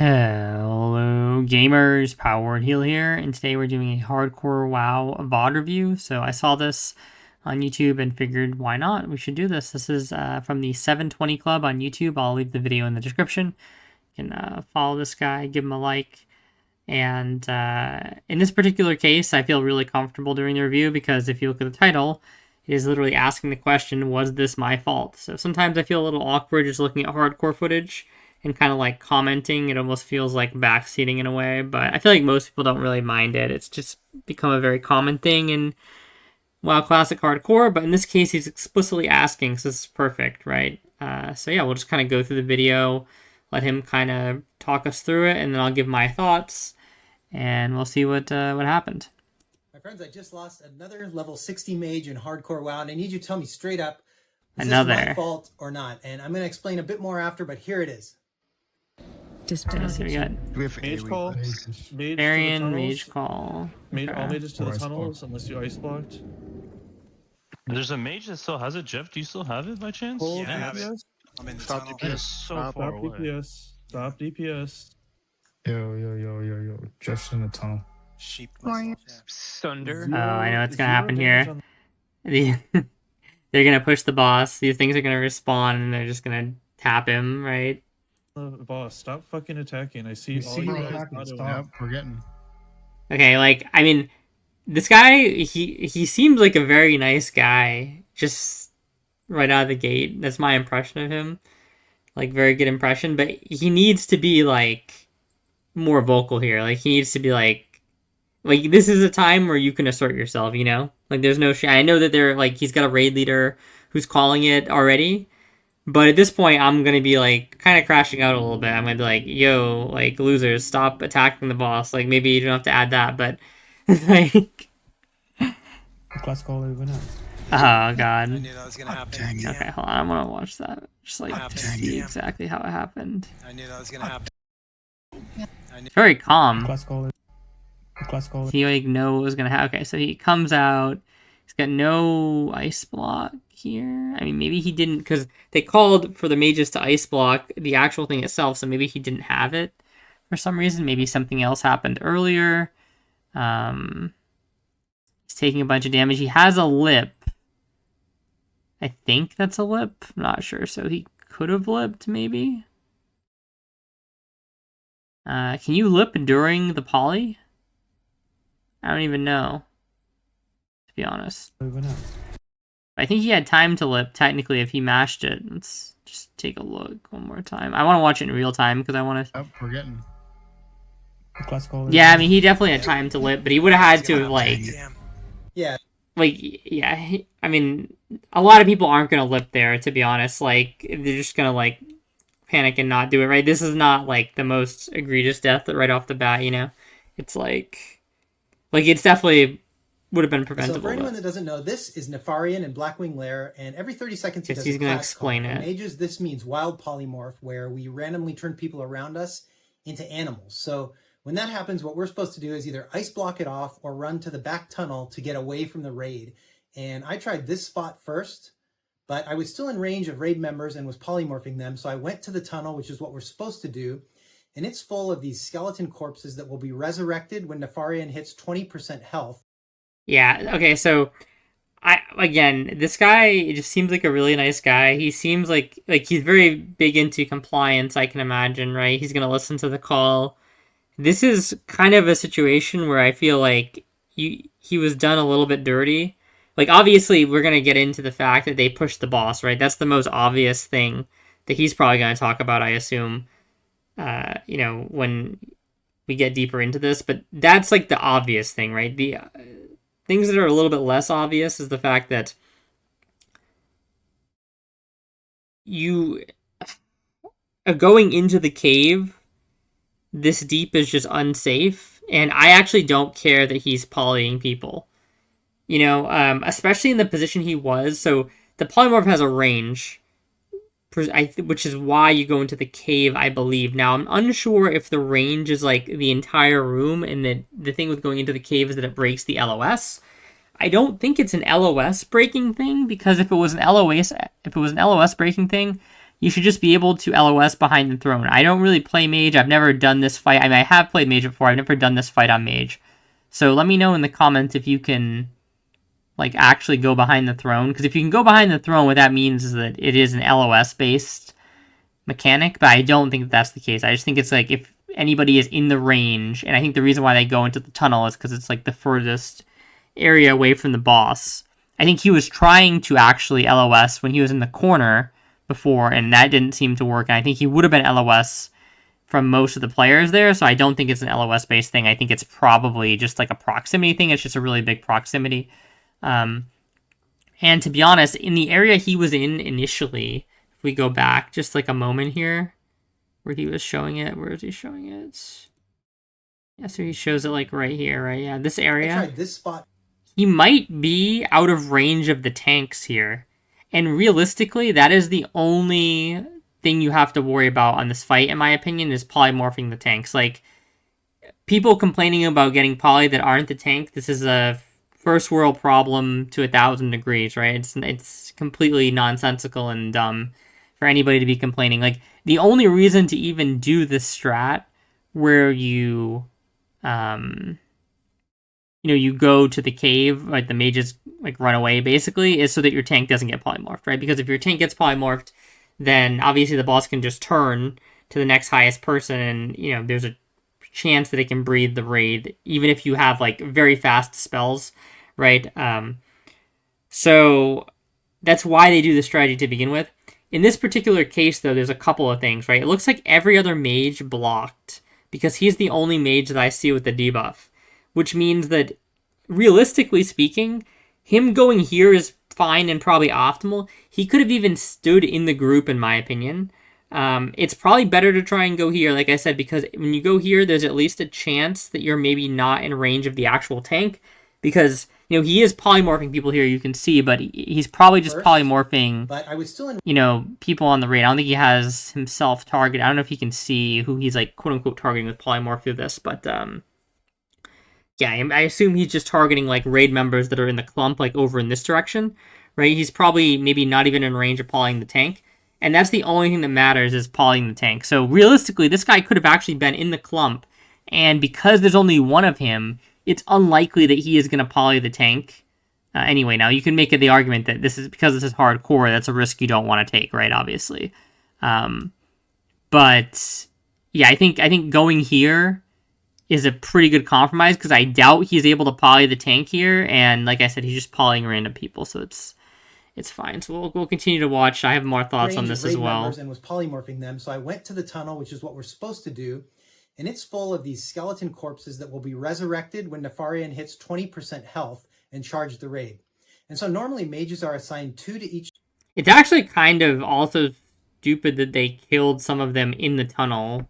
Hello gamers, Powered Heal here, and today we're doing a hardcore WoW VOD review. So I saw this on YouTube and figured why not? We should do this. This is from the 720 Club on YouTube. I'll leave the video in the description. You can follow this guy, give him a like. And in this particular case, I feel really comfortable doing the review because if you look at the title, it is literally asking the question, was this my fault? So sometimes I feel a little awkward just looking at hardcore footage and kind of like commenting. It almost feels like backseating in a way, but I feel like most people don't really mind it. It's just become a very common thing in WoW Classic Hardcore, but in this case, he's explicitly asking, so this is perfect, right? So yeah, we'll just kind of go through the video, let him kind of talk us through it, and then I'll give my thoughts, and we'll see what happened. My friends, I just lost another level 60 mage in hardcore WoW, and I need you to tell me straight up, is this my fault or not? And I'm going to explain a bit more after, but here it is. So we got Mage call, Nefarian, mage call. Okay. All mages to the tunnels unless you ice blocked. There's a mage that still has it. Jeff, do you still have it by chance? Hold Yeah, I have it. DPS. I'm in the Stop tunnel. DPS. So Stop far away. DPS. Stop DPS. Yo. Jeff's in the tunnel. Sheep myself, yeah. Sunder. Oh, I know what's gonna happen here. They're gonna push the boss. These things are gonna respawn, and they're just gonna tap him, right? Boss, stop fucking attacking. I see You all see you what guys happens. auto- Stop. We're getting. Okay, like, I mean, this guy, he seems like a very nice guy, just right out of the gate. That's my impression of him. Like, very good impression, but he needs to be, like, more vocal here. Like, he needs to be, like, this is a time where you can assert yourself, you know? Like, there's no I know that they're, like, he's got a raid leader who's calling it already, but at this point, I'm gonna be, like, kind of crashing out a little bit. I'm gonna be like, yo, like, losers, stop attacking the boss. Like, maybe you don't have to add that, but, like... Class call over now. Oh, God. I knew that was gonna happen. Okay, hold on. I want to watch that. Just, like, to see exactly how it happened. I knew that was gonna happen. Very calm. Class call. Class call. He, like, know what was gonna happen. Okay, so he comes out. He's got no ice block here. I mean, maybe he didn't, because they called for the mages to ice block the actual thing itself, so maybe he didn't have it for some reason. Maybe something else happened earlier. He's taking a bunch of damage. He has a lip. I think that's a lip. I'm not sure. So he could have lipped, maybe. Can you lip during the poly? I don't even know, to be honest. Over now. I think he had time to lip, technically, if he mashed it. Let's just take a look one more time. I want to watch it in real time, because I want to... Oh, we're getting. Class call. Yeah, I mean, he definitely had time to lip, but he would have had to, like... Yeah. Like, yeah, I mean, a lot of people aren't going to lip there, to be honest. Like, they're just going to, like, panic and not do it, right? This is not, like, the most egregious death right off the bat, you know? It's, like, it's definitely would have been preventable. So for anyone that doesn't know, this is Nefarian in Blackwing Lair, and every 30 seconds he does he's a going to class explain call. it. For mages, this means wild polymorph, where we randomly turn people around us into animals. So when that happens, what we're supposed to do is either ice block it off or run to the back tunnel to get away from the raid. And I tried this spot first, but I was still in range of raid members and was polymorphing them. So I went to the tunnel, which is what we're supposed to do. And it's full of these skeleton corpses that will be resurrected when Nefarian hits 20% health. Yeah, okay, so again, this guy just seems like a really nice guy. He seems like he's very big into compliance, I can imagine, right? He's going to listen to the call. This is kind of a situation where I feel like he was done a little bit dirty. Like, obviously, we're going to get into the fact that they pushed the boss, right? That's the most obvious thing that he's probably going to talk about, I assume, you know, when we get deeper into this. But that's, like, the obvious thing, right? The things that are a little bit less obvious is the fact that you going into the cave this deep is just unsafe, and I actually don't care that he's polying people. You know, especially in the position he was. So the polymorph has a range, which is why you go into the cave, I believe. Now, I'm unsure if the range is like the entire room, and the thing with going into the cave is that it breaks the LOS. I don't think it's an LOS breaking thing, because if it was an LOS breaking thing, you should just be able to LOS behind the throne. I don't really play mage. I've never done this fight. I mean, I have played mage before. I've never done this fight on mage. So let me know in the comments if you can, like, actually go behind the throne. Because if you can go behind the throne, what that means is that it is an LOS-based mechanic. But I don't think that's the case. I just think it's like if anybody is in the range, and I think the reason why they go into the tunnel is because it's like the furthest area away from the boss. I think he was trying to actually LOS when he was in the corner before, and that didn't seem to work. And I think he would have been LOS from most of the players there, so I don't think it's an LOS-based thing. I think it's probably just like a proximity thing. It's just a really big proximity. And to be honest, in the area he was in initially, if we go back just like a moment here, where he was showing it, where is he showing it? Yeah, so he shows it like right here, right? Yeah, this area. I tried this spot. He might be out of range of the tanks here. And realistically, that is the only thing you have to worry about on this fight, in my opinion, is polymorphing the tanks. Like, people complaining about getting poly that aren't the tank, this is a first world problem to 1,000 degrees, right? It's completely nonsensical and dumb for anybody to be complaining. Like, the only reason to even do this strat where you you go to the cave, like the mages like run away basically, is so that your tank doesn't get polymorphed, right? Because if your tank gets polymorphed, then obviously the boss can just turn to the next highest person, and there's a chance that it can breathe the raid, even if you have like very fast spells, right? So that's why they do the strategy to begin with. In this particular case, though, there's a couple of things, right? It looks like every other mage blocked because he's the only mage that I see with the debuff, which means that, realistically speaking, him going here is fine and probably optimal. He could have even stood in the group, in my opinion. It's probably better to try and go here, like I said, because when you go here, there's at least a chance that you're maybe not in range of the actual tank, because he is polymorphing people here, you can see, but he's probably just polymorphing, but I was still in people on the raid. I don't think he has himself targeted. I don't know if he can see who he's like quote unquote targeting with polymorph through this, but yeah, I assume he's just targeting like raid members that are in the clump, like over in this direction, right? He's probably maybe not even in range of polying the tank, and that's the only thing that matters is polying the tank. So realistically, this guy could have actually been in the clump, and because there's only one of him, it's unlikely that he is going to poly the tank. Anyway, now you can make the argument that this is because this is hardcore. That's a risk you don't want to take, right? Obviously, but yeah, I think going here is a pretty good compromise, because I doubt he's able to poly the tank here, and like I said, he's just polying random people, so it's fine. So we'll continue to watch. I have more thoughts on this as well. And was polymorphing them, so I went to the tunnel, which is what we're supposed to do, and it's full of these skeleton corpses that will be resurrected when Nefarian hits 20% health and charge the raid. And so normally mages are assigned 2 to each. It's actually kind of also stupid that they killed some of them in the tunnel.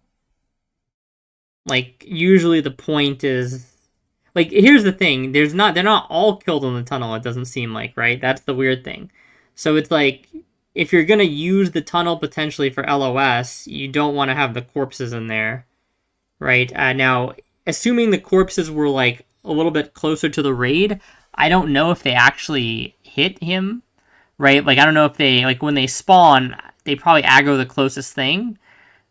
Like, usually the point is, like, here's the thing, they're not all killed in the tunnel, it doesn't seem like, right? That's the weird thing. So it's like, if you're gonna use the tunnel potentially for LOS, you don't want to have the corpses in there, right? Now, assuming the corpses were, like, a little bit closer to the raid, I don't know if they actually hit him, right? Like, I don't know if they, like, when they spawn, they probably aggro the closest thing,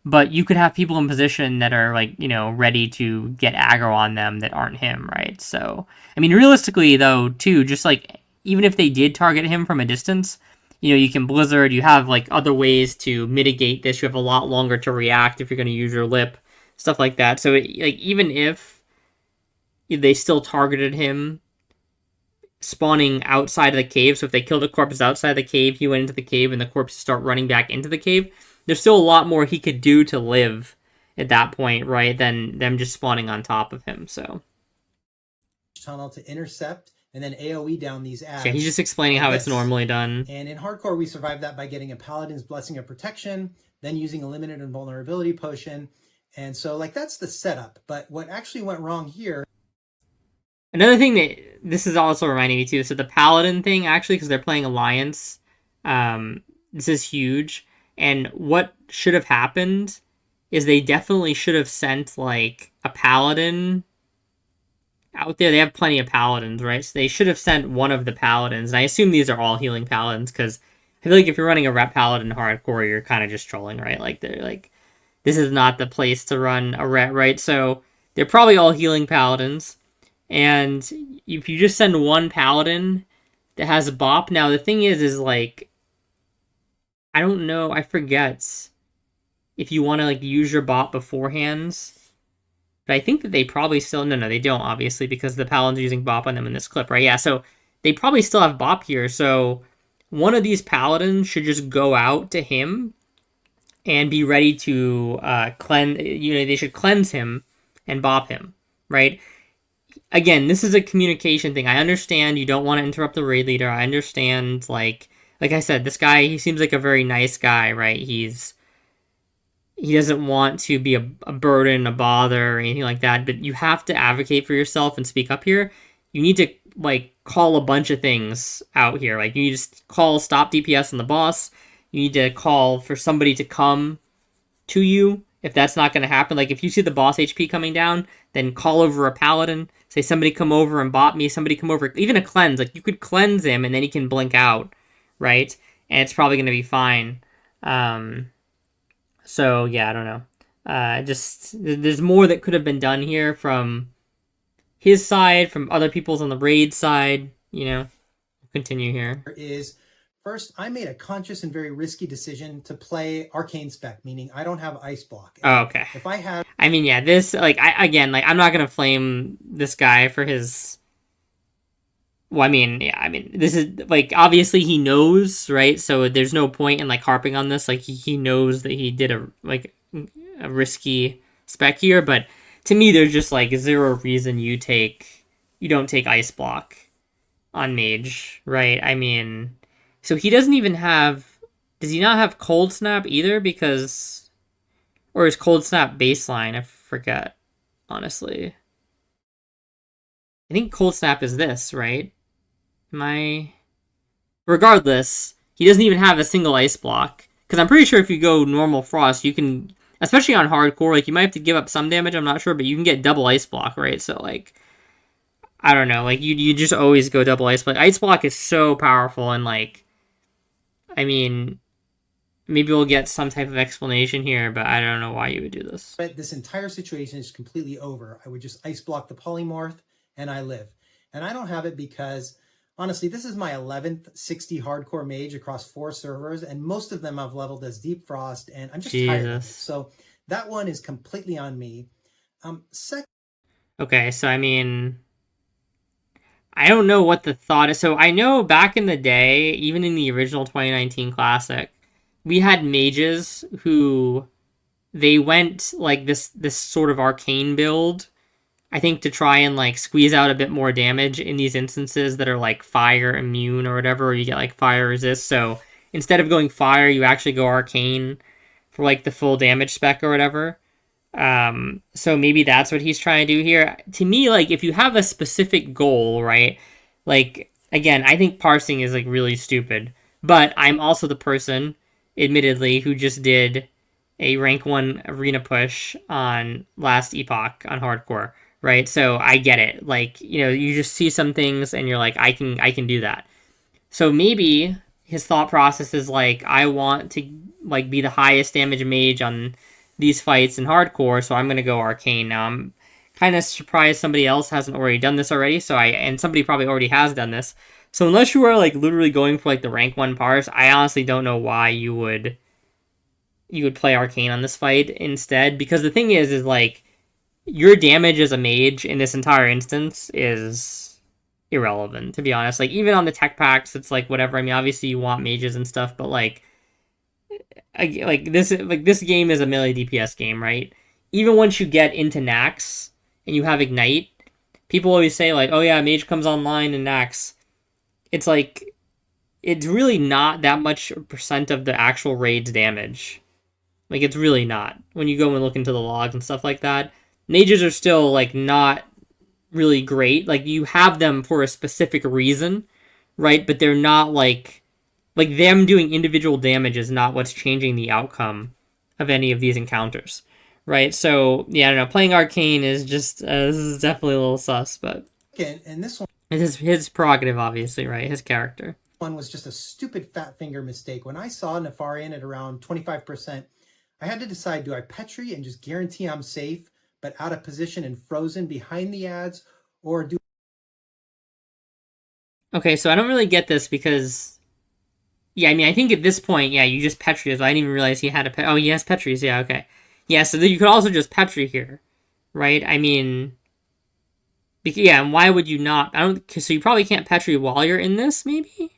but you could have people in position that are, like, ready to get aggro on them that aren't him, right? So, I mean, realistically, though, too, just, like, even if they did target him from a distance, you can Blizzard, you have, like, other ways to mitigate this, you have a lot longer to react if you're going to use your lip, stuff like that. So, like, even if they still targeted him spawning outside of the cave, so if they killed a corpse outside the cave, he went into the cave, and the corpses start running back into the cave, there's still a lot more he could do to live at that point, right, than them just spawning on top of him, so. Tunnel to intercept and then AoE down these ads. Yeah, he's just explaining how it's normally done. And in hardcore, we survived that by getting a Paladin's Blessing of Protection, then using a Limited Invulnerability Potion. And so, like, that's the setup. But what actually went wrong here... Another thing that this is also reminding me, too, so the Paladin thing, actually, because they're playing Alliance, this is huge. And what should have happened is they definitely should have sent, like, a Paladin out there. They have plenty of Paladins, right? So they should have sent one of the Paladins. And I assume these are all healing Paladins, because I feel like if you're running a rep paladin hardcore, you're kind of just trolling, right? Like they're like, this is not the place to run a ret, right? So they're probably all healing paladins, and if you just send one paladin that has a bop, now the thing is like, I don't know, I forget if you want to like use your bop beforehand. But I think that they probably still... No, they don't, obviously, because the paladins are using bop on them in this clip, right? Yeah, so they probably still have bop here, so one of these paladins should just go out to him and be ready to cleanse... they should cleanse him and bop him, right? Again, this is a communication thing. I understand you don't want to interrupt the raid leader. I understand, like I said, this guy, he seems like a very nice guy, right? He doesn't want to be a burden, a bother, or anything like that, but you have to advocate for yourself and speak up here. You need to, like, call a bunch of things out here. Like, you need to call stop DPS on the boss. You need to call for somebody to come to you. If that's not going to happen, like, if you see the boss HP coming down, then call over a paladin. Say, somebody come over and bot me. Somebody come over. Even a cleanse. Like, you could cleanse him, and then he can blink out, right? And it's probably going to be fine. So, yeah, I don't know. There's more that could have been done here from his side, from other people's on the raid side, Continue here. Is first, I made a conscious and very risky decision to play arcane spec, meaning I don't have ice block. Oh, okay. If I had... I mean, yeah, this, I'm not going to flame this guy for his... Well, this is, like, obviously he knows, right? So there's no point in, like, harping on this. Like, he knows that he did a risky spec here, but to me, there's just, like, zero reason you don't take Ice Block on Mage, right? I mean, so he doesn't even have... Does he not have Cold Snap either? Because... Or is Cold Snap baseline? I forget, honestly. I think Cold Snap is this, right? Regardless, he doesn't even have a single ice block. Because I'm pretty sure if you go normal frost, you can, especially on hardcore, like, you might have to give up some damage, I'm not sure, but you can get double ice block, right? So, like, I don't know, like, you just always go double ice block. Ice block is so powerful, and, like, I mean, maybe we'll get some type of explanation here, but I don't know why you would do this. But this entire situation is completely over. I would just ice block the polymorph, and I live. And I don't have it because... Honestly, this is my 11th 60 hardcore mage across 4 servers, and most of them I've leveled as Deep Frost, and I'm just tired of it. So that one is completely on me. Okay, so I mean, I don't know what the thought is. So I know back in the day, even in the original 2019 Classic, we had mages who they went like this sort of arcane build, I think, to try and, like, squeeze out a bit more damage in these instances that are, like, fire immune or whatever, or you get, like, fire resist. So instead of going fire, you actually go arcane for, like, the full damage spec or whatever. So maybe that's what he's trying to do here. To me, like, if you have a specific goal, right, like, again, I think parsing is, like, really stupid. But I'm also the person, admittedly, who just did a rank 1 arena push on last Epoch on hardcore. Right, so I get it. Like, you just see some things and you're like, I can do that. So maybe his thought process is like, I want to, like, be the highest damage mage on these fights in hardcore, so I'm gonna go arcane. Now I'm kind of surprised somebody else hasn't already done this already. And somebody probably already has done this. So unless you are, like, literally going for, like, the rank 1 parse, I honestly don't know why you would play arcane on this fight instead. Because the thing is like, your damage as a mage in this entire instance is irrelevant, to be honest. Like, even on the tech packs, it's like, whatever. I mean, obviously you want mages and stuff, but, like this game is a melee DPS game, right? Even once you get into Nax and you have Ignite, people always say, like, oh yeah, mage comes online in Nax. It's like, it's really not that much percent of the actual raid's damage. Like, it's really not. When you go and look into the logs and stuff like that, mages are still, like, not really great. Like, you have them for a specific reason, right? But they're not, like them doing individual damage is not what's changing the outcome of any of these encounters, right? So, yeah, I don't know. Playing Arcane is just, this is definitely a little sus, but... Okay, and this one... It's his prerogative, obviously, right? His character. one was just a stupid fat finger mistake. When I saw Nefarian at around 25%, I had to decide, do I Petri and just guarantee I'm safe, but out of position and frozen behind the ads, or do... Okay, so I don't really get this because... Yeah, I mean, I think at this point, yeah, you just Petri. I didn't even realize he had a... Oh, he has Petris, yeah, okay. Yeah, so you could also just Petri here, right? I mean... Yeah, and why would you not... I don't... So you probably can't Petri while you're in this, maybe?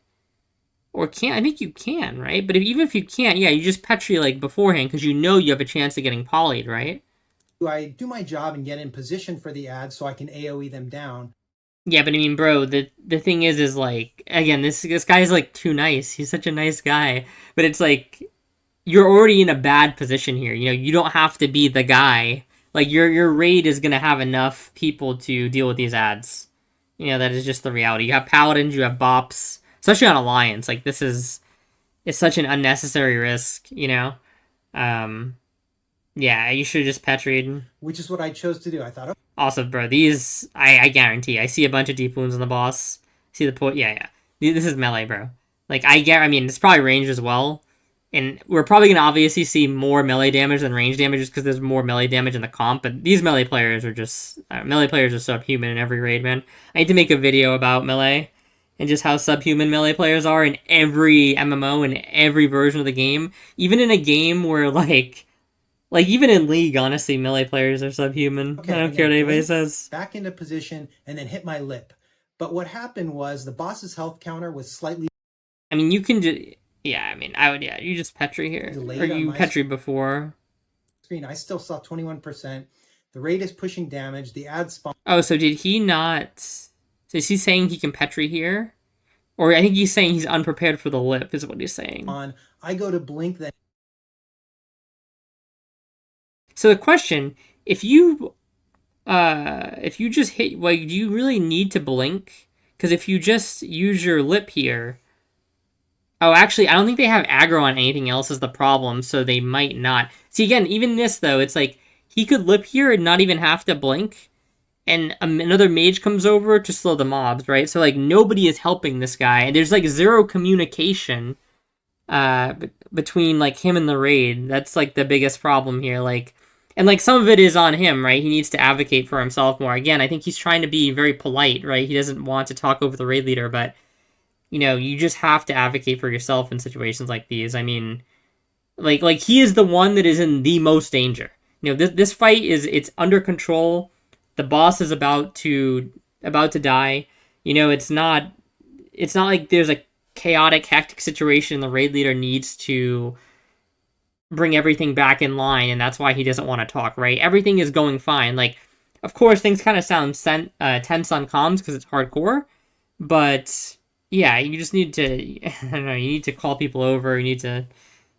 Or can't? I think you can, right? But even if you can't, yeah, you just Petri, like, beforehand, because you know you have a chance of getting polyed, right? Do I do my job and get in position for the ads so I can AoE them down? Yeah, but I mean, bro, the thing is like, again, this guy's like too nice. He's such a nice guy, but it's like you're already in a bad position here. You know, you don't have to be the guy. Like your raid is gonna have enough people to deal with these ads. You know, that is just the reality. You have paladins, you have bops, especially on alliance. Like this is it's such an unnecessary risk. You know, yeah, you should just Petried. Which is what I chose to do. I thought, Also, bro, these I guarantee. I see a bunch of deep wounds on the boss. See the point? Yeah, yeah. This is melee, bro. Like I mean, it's probably range as well, and we're probably gonna obviously see more melee damage than range damage just because there's more melee damage in the comp. But these melee players are just melee players are subhuman in every raid, man. I need to make a video about melee and just how subhuman melee players are in every MMO and every version of the game. Even in a game where like, even in League, honestly, melee players are subhuman. okay, I don't care what anybody blink, says. back into position, and then hit my lip. But what happened was the boss's health counter was slightly... I mean, you can just... Yeah, I mean, I would... Yeah, you just Petri here. Delayed Or on you my Petri before. Screen. I still saw 21%. The raid is pushing damage. The ad spawn... Oh, so did he not... So is he saying he can Petri here? Or I think he's saying he's unprepared for the lip, is what he's saying. I go to blink, then... So the question, if you just hit, like, do you really need to blink? Because if you just use your lip here, oh, actually, I don't think they have aggro on anything else is the problem, so they might not. See, again, even this though, it's like he could lip here and not even have to blink, and another mage comes over to slow the mobs, right? So like nobody is helping this guy, and there's like zero communication between like him and the raid. That's like the biggest problem here. Like, and like some of it is on him, right? He needs to advocate for himself more. Again, I think he's trying to be very polite, right? He doesn't want to talk over the raid leader, but you know, you just have to advocate for yourself in situations like these. I mean, like he is the one that is in the most danger. You know, this fight it's under control. The boss is about to die. You know, it's not like there's a chaotic, hectic situation. The raid leader needs to bring everything back in line, and that's why he doesn't want to talk, right? Everything is going fine. Like, of course, things kind of sound tense on comms because it's hardcore, but yeah, you just need to, I don't know, you need to call people over, you need to,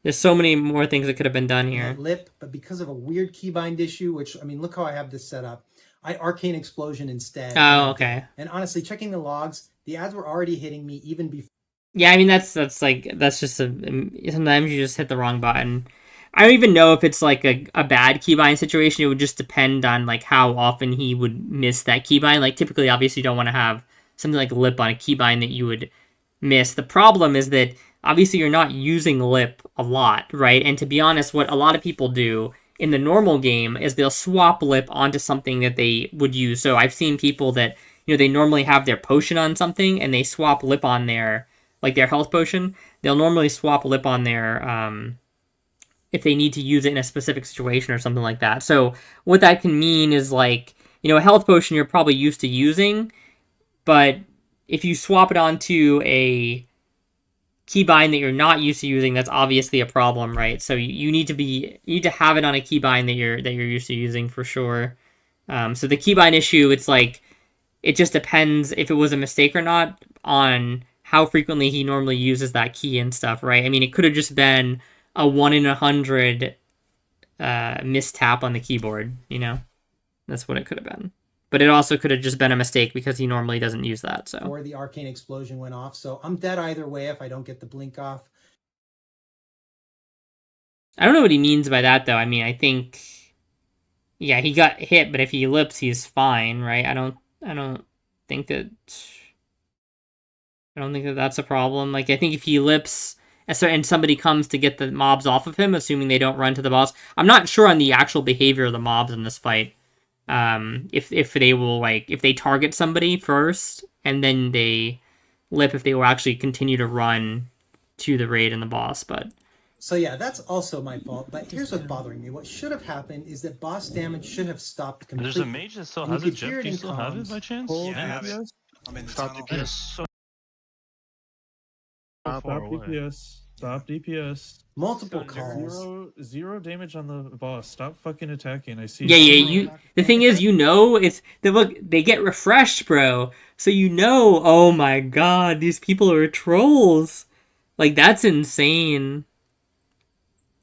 there's so many more things that could have been done here. Lip, but because of a weird keybind issue, which, I mean, look how I have this set up. I Arcane Explosion instead. Oh, okay. And honestly, checking the logs, the ads were already hitting me even before. Yeah, I mean, that's just sometimes you just hit the wrong button. I don't even know if it's like a bad keybind situation. It would just depend on like how often he would miss that keybind. Like typically, obviously, you don't want to have something like lip on a keybind that you would miss. The problem is that obviously you're not using lip a lot, right? And to be honest, what a lot of people do in the normal game is they'll swap lip onto something that they would use. So I've seen people that, you know, they normally have their potion on something and they swap lip on their, like their health potion. They'll normally swap lip on their, if they need to use it in a specific situation or something like that. So what that can mean is like, you know, a health potion you're probably used to using, but if you swap it onto a keybind that you're not used to using, that's obviously a problem, right? So you need to have it on a keybind that you're used to using for sure. So the keybind issue, it's like, it just depends if it was a mistake or not on how frequently he normally uses that key and stuff, right? I mean, it could have just been a 1 in 100 mistap on the keyboard, you know? That's what it could have been. But it also could have just been a mistake because he normally doesn't use that, so. Or the Arcane Explosion went off, so I'm dead either way if I don't get the blink off. I don't know what he means by that, though. I mean, I think... Yeah, he got hit, but if he lips, he's fine, right? I don't think that... I don't think that that's a problem. Like, I think if he lips and somebody comes to get the mobs off of him, assuming they don't run to the boss. I'm not sure on the actual behavior of the mobs in this fight. If they will, like, if they target somebody first and then they lip, if they will actually continue to run to the raid and the boss. But So yeah, that's also my fault. But here's what's bothering me. What should have happened is that boss damage should have stopped completely. There's a mage that still And you has it. could hear Jeff, it do you in still have it comms. by chance? Hold Yeah, I have it. DPS. I'm in the Stop tunnel. That is so Stop far away. DPS. Stop DPS. Multiple Got it. calls. Zero damage on the boss. Stop fucking attacking. I see. yeah, someone- you. The thing is, it's they get refreshed, bro. So oh my god, these people are trolls. Like, that's insane.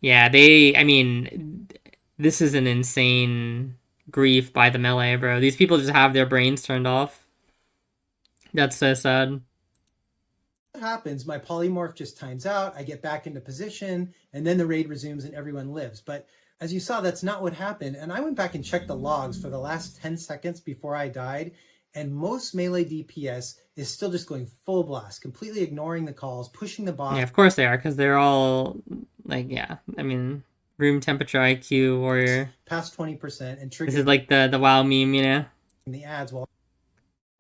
Yeah, I mean, this is an insane grief by the melee, bro. These people just have their brains turned off. That's so sad. What happens? My polymorph just times out. I get back into position, and then the raid resumes and everyone lives. But as you saw, that's not what happened. And I went back and checked the logs for the last 10 seconds before I died, and most melee DPS is still just going full blast, completely ignoring the calls, pushing the boss. Yeah, of course they are, because they're all, like, yeah. I mean, room temperature IQ warrior. Past 20% and This triggering is like the WoW meme, you know? the ads while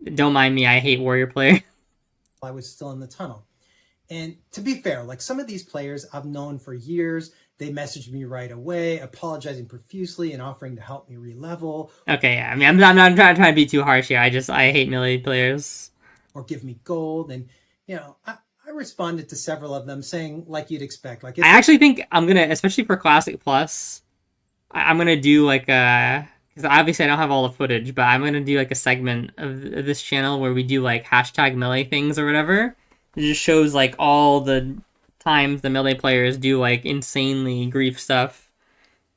Don't mind me, I hate warrior player. I was still in the tunnel. And to be fair, like, some of these players I've known for years. They messaged me right away, apologizing profusely and offering to help me re-level Okay, yeah. I mean, I'm not trying to be too harsh here. I hate melee players. or give me gold. And, I responded to several of them saying, like you'd expect, like, I actually think I'm gonna, especially for Classic Plus, I'm gonna do like because obviously I don't have all the footage, but I'm gonna do like a segment of this channel where we do like hashtag melee things or whatever. It just shows like all the times the melee players do like insanely grief stuff.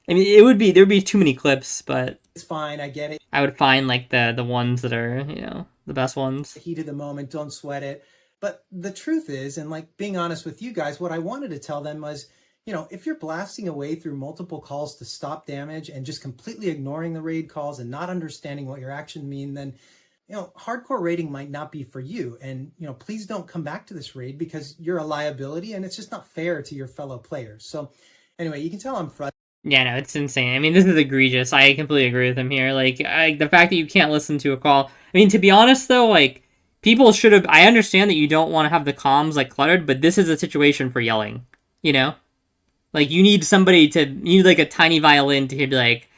I mean, there'd be too many clips, but it's fine, I get it. I would find like the ones that are, the best ones. Heat of the moment, don't sweat it. But the truth is, and like being honest with you guys, what I wanted to tell them was, if you're blasting away through multiple calls to stop damage and just completely ignoring the raid calls and not understanding what your actions mean, then hardcore raiding might not be for you. And please don't come back to this raid because you're a liability and it's just not fair to your fellow players. So anyway, you can tell I'm frustrated. Yeah, no, it's insane. I mean, this is egregious. I completely agree with him here. Like, the fact that you can't listen to a call. I mean, to be honest, though, like, people should have... I understand that you don't want to have the comms, like, cluttered, but this is a situation for yelling, Like, you need you need, like, a tiny violin to be like,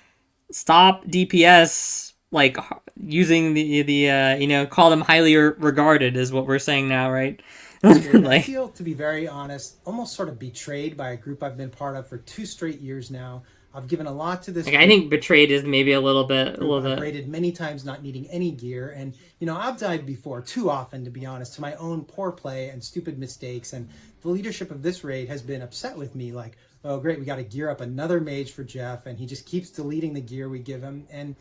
stop DPS, like, using call them highly regarded is what we're saying now, right? I feel, to be very honest, almost sort of betrayed by a group I've been part of for 2 straight years now. I've given a lot to this. Like, I think betrayed is maybe a little bit. I've raided many times not needing any gear, and I've died before, too often, to be honest, to my own poor play and stupid mistakes. And the leadership of this raid has been upset with me, like, oh great, we got to gear up another mage for Jeff, and he just keeps deleting the gear we give him. And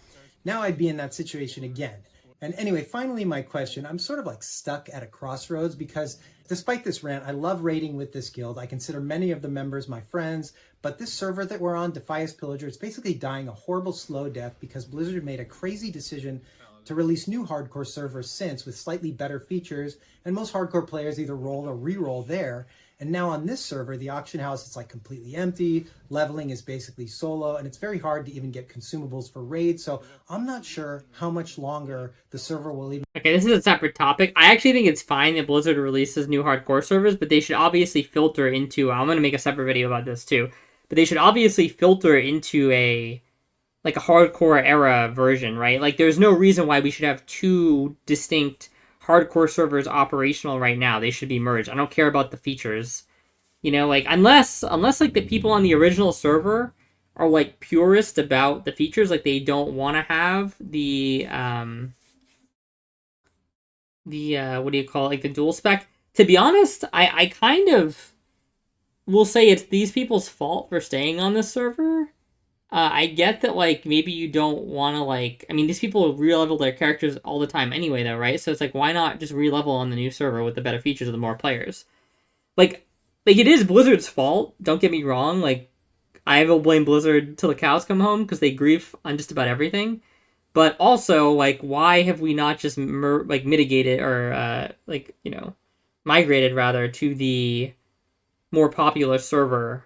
now I'd be in that situation again. And anyway, finally, my question. I'm sort of like stuck at a crossroads because despite this rant, I love raiding with this guild. I consider many of the members my friends, but this server that we're on, Defias Pillager, is basically dying a horrible slow death because Blizzard made a crazy decision to release new hardcore servers since with slightly better features, and most hardcore players either roll or re-roll there. And now on this server, the auction house is like completely empty, leveling is basically solo, and it's very hard to even get consumables for raids, so I'm not sure how much longer the server will even... Okay, this is a separate topic. I actually think it's fine that Blizzard releases new hardcore servers, but they should obviously filter into... I'm going to make a separate video about this too, but they should obviously filter into a hardcore era version, right? Like, there's no reason why we should have 2 distinct hardcore servers operational right now. They should be merged. I don't care about the features. Unless like the people on the original server are like purist about the features, like they don't want to have the what do you call it, like the dual spec. To be honest, I kind of will say it's these people's fault for staying on this server. I get that, like, maybe you don't want to, like... I mean, these people re-level their characters all the time anyway, though, right? So it's like, why not just re-level on the new server with the better features of the more players? Like, it is Blizzard's fault, don't get me wrong. Like, I will blame Blizzard till the cows come home, because they grief on just about everything. But also, like, why have we not just, mitigated, or, migrated rather to the more popular server,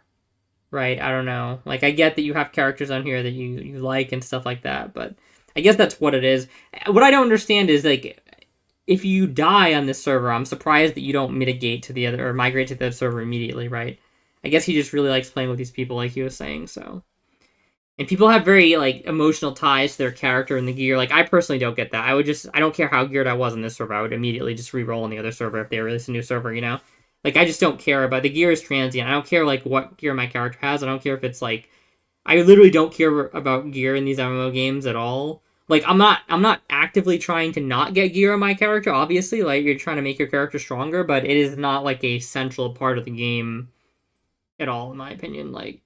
right? I don't know. Like, I get that you have characters on here that you like and stuff like that, but I guess that's what it is. What I don't understand is, like, if you die on this server, I'm surprised that you don't mitigate to the other or migrate to the other server immediately, right? I guess he just really likes playing with these people, like he was saying. So, and people have very like emotional ties to their character and the gear. Like I personally don't get that. I don't care how geared I was on this server. I would immediately just re-roll on the other server if they release a new server. You know, like I just don't care about the gear is transient. I don't care like what gear my character has. I don't care if it's like I literally don't care about gear in these MMO games at all. Like I'm not actively trying to not get gear on my character. Obviously, like you're trying to make your character stronger, but it is not like a central part of the game at all, in my opinion. Like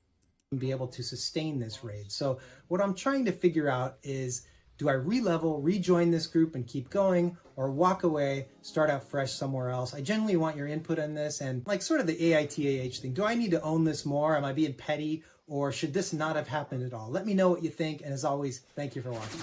be able to sustain this raid. So what I'm trying to figure out is, do I re-level, rejoin this group and keep going, or walk away, start out fresh somewhere else? I generally want your input on this, and like sort of the AITAH thing. Do I need to own this more? Am I being petty? Or should this not have happened at all? Let me know what you think, and as always, thank you for watching.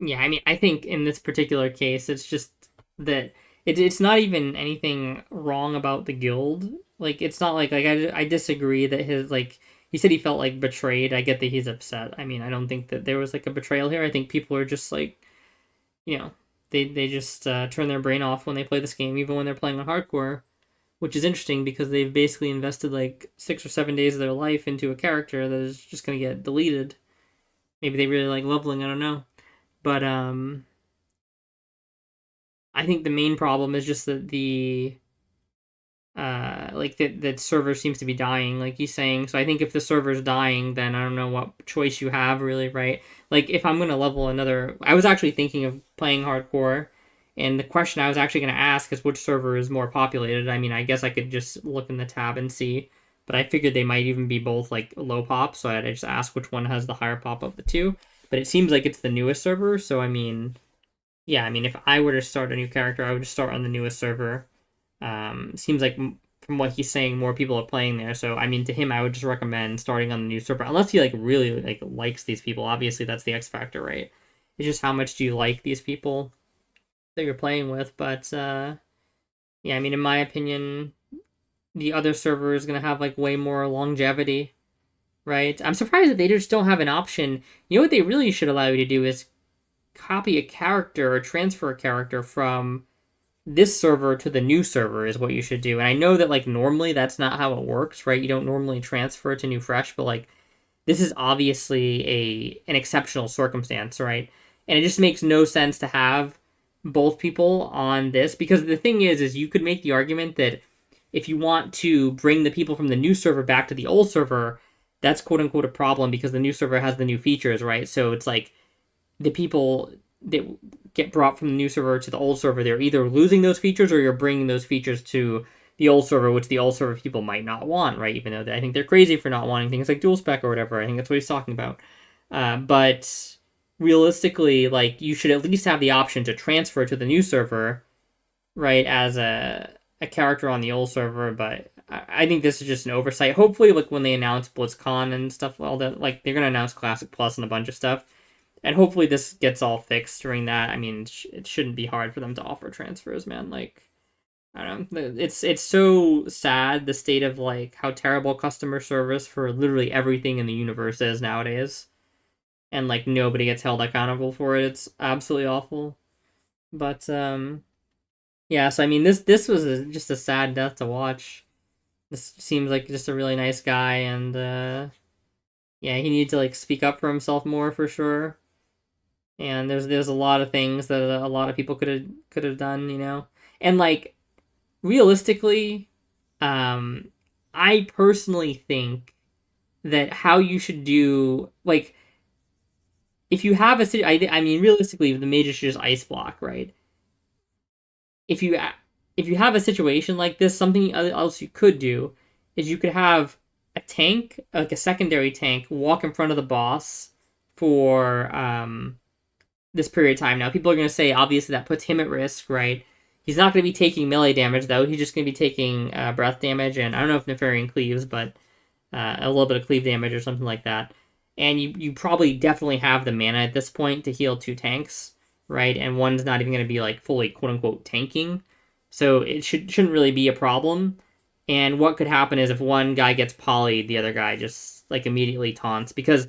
yeah, I mean, I think in this particular case, it's just that it's not even anything wrong about the guild. Like, it's not like I disagree that his like he said he felt like betrayed. I get that he's upset. I mean, I don't think that there was like a betrayal here. I think people are just like, you know, they just turn their brain off when they play this game, even when they're playing on hardcore, which is interesting because they've basically invested like 6 or 7 days of their life into a character that is just gonna get deleted. Maybe they really like leveling. I don't know. But I think the main problem is just that the like that server seems to be dying, like he's saying. So I think if the server's dying, then I don't know what choice you have really, right? Like if I'm gonna level another, I was actually thinking of playing hardcore, and the question I was actually gonna ask is which server is more populated. I mean, I guess I could just look in the tab and see, but I figured they might even be both like low pop, so I'd just ask which one has the higher pop of the two. But it seems like it's the newest server, so I mean, yeah, I mean, if I were to start a new character, I would just start on the newest server. Seems like from what he's saying, more people are playing there. So I mean, to him, I would just recommend starting on the new server, unless he like really like likes these people. Obviously, that's the X factor, right? It's just how much do you like these people that you're playing with. But yeah, I mean, in my opinion, the other server is gonna have like way more longevity, right? I'm surprised that they just don't have an option. You know what they really should allow you to do is copy a character or transfer a character from this server to the new server is what you should do. And I know that like normally that's not how it works, right? You don't normally transfer to new fresh, but like this is obviously an exceptional circumstance, right? And it just makes no sense to have both people on this, because the thing is you could make the argument that if you want to bring the people from the new server back to the old server, that's quote unquote a problem because the new server has the new features, right? So it's like the people that get brought from the new server to the old server, they're either losing those features or you're bringing those features to the old server, which the old server people might not want, right? Even though I think they're crazy for not wanting things like dual spec or whatever. I think that's what he's talking about. But realistically, like you should at least have the option to transfer to the new server, right, as a character on the old server. But I think this is just an oversight. Hopefully, like when they announce BlizzCon and stuff, all that, like they're gonna announce Classic Plus and a bunch of stuff. And hopefully this gets all fixed during that. I mean, it shouldn't be hard for them to offer transfers, man. Like, I don't know. It's so sad, the state of, like, how terrible customer service for literally everything in the universe is nowadays. And, like, nobody gets held accountable for it. It's absolutely awful. But, yeah, so, I mean, this was just a sad death to watch. This seems like just a really nice guy, and, yeah, he needed to, like, speak up for himself more, for sure. And there's a lot of things that a lot of people could have done, you know. And like realistically, I personally think that how you should do, like, if you have I mean realistically, the mages should just ice block, right? If you have a situation like this, something else you could do is you could have a tank, like a secondary tank, walk in front of the boss for this period of time. Now, people are going to say, obviously, that puts him at risk, right? He's not going to be taking melee damage, though. He's just going to be taking breath damage, and I don't know if Nefarian cleaves, but a little bit of cleave damage or something like that. And you probably definitely have the mana at this point to heal 2 tanks, right? And one's not even going to be, like, fully, quote-unquote, tanking. so it shouldn't really be a problem. And what could happen is if one guy gets polyed, the other guy just like immediately taunts, because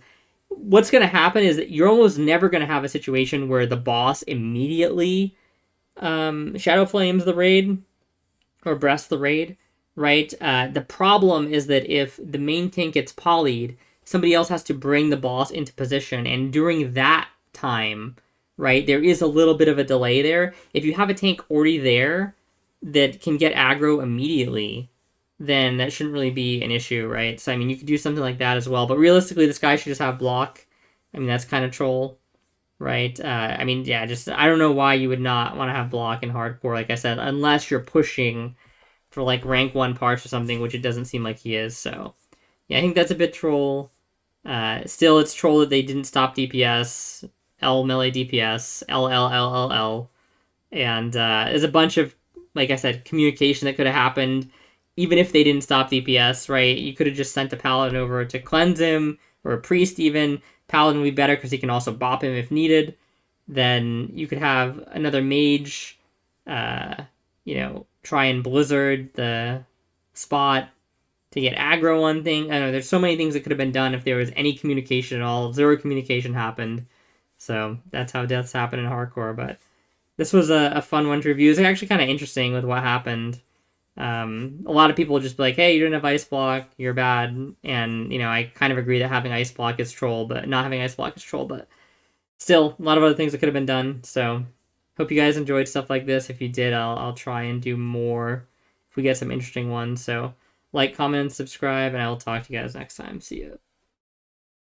what's going to happen is that you're almost never going to have a situation where the boss immediately Shadow Flames the raid or breasts the raid, right? The problem is that if the main tank gets polyed, somebody else has to bring the boss into position, and during that time, right, there is a little bit of a delay there. If you have a tank already there that can get aggro immediately, then that shouldn't really be an issue, right? So, I mean, you could do something like that as well. But realistically, this guy should just have block. I mean, that's kind of troll, right? I mean, yeah, just I don't know why you would not want to have block in hardcore, like I said, unless you're pushing for, like, rank 1 parts or something, which it doesn't seem like he is. So, yeah, I think that's a bit troll. Still, it's troll that they didn't stop DPS, L melee DPS, LLLLL. And there's a bunch of, like I said, communication that could have happened even if they didn't stop DPS, right? You could have just sent a paladin over to cleanse him, or a priest even. Paladin would be better because he can also bop him if needed. Then you could have another mage, try and blizzard the spot to get aggro on thing. I don't know, there's so many things that could have been done if there was any communication at all. Zero communication happened. So that's how deaths happen in hardcore, but this was a fun one to review. It's actually kind of interesting with what happened. A lot of people just be like, hey, you didn't have ice block, you're bad. And, I kind of agree that having ice block is troll, but not having ice block is troll. But still, a lot of other things that could have been done. So hope you guys enjoyed stuff like this. If you did, I'll try and do more if we get some interesting ones. So like, comment, and subscribe, and I will talk to you guys next time. See ya.